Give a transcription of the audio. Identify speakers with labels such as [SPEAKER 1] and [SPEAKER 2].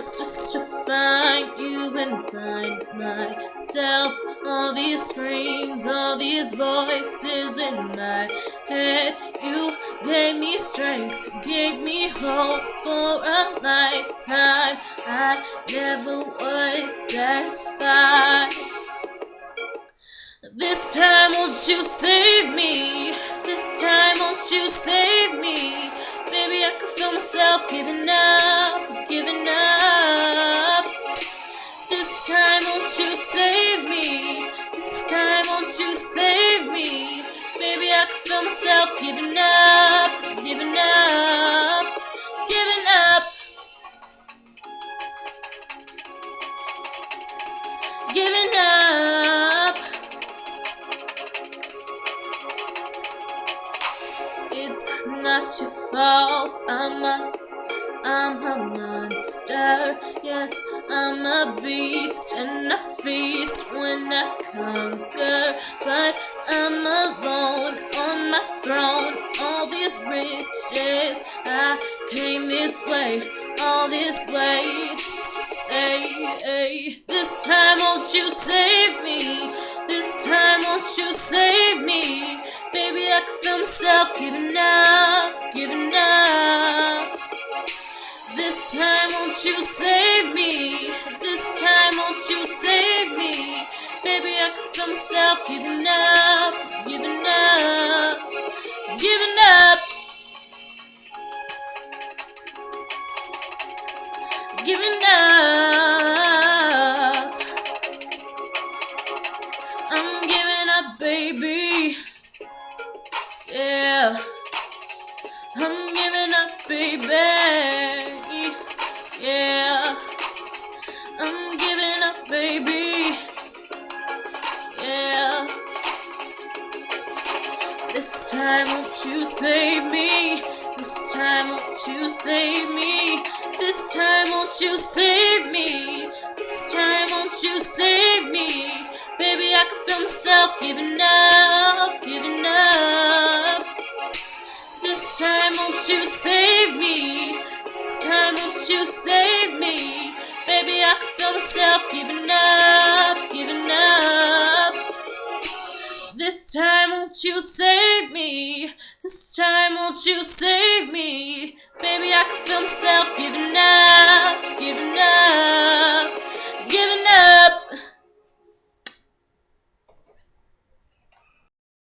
[SPEAKER 1] else just to find you and find myself. All these screams, all these voices in my head. You gave me strength, gave me hope for a lifetime. I never was satisfied. This time won't you save me? This time won't you save me? Baby, I can feel myself giving up, giving up. This time won't you save me? This time won't you save me? Baby, I can feel myself giving up, giving up, giving up, giving up. It's not your fault, I'm a monster. Yes, I'm a beast and I feast when I conquer. But I'm alone on my throne, all these riches. I came this way, all this way, just to say, this time won't you save me? This time won't you save me? Baby, I can feel myself giving up, giving up. This time won't you save me? This time won't you save me? Baby, I can feel myself giving up, giving up, giving up, giving up. I'm giving up, baby. Yeah, I'm giving up, baby. Yeah, I'm giving up, baby. Yeah. This time won't you save me? This time won't you save me? This time won't you save me? This time won't you save me? Baby, I can feel myself giving up, giving up. This time won't you save me? This time won't you save me? Baby, I can feel myself giving up, giving up. This time won't you save me? This time won't you save me? Baby, I can feel myself giving up, giving up.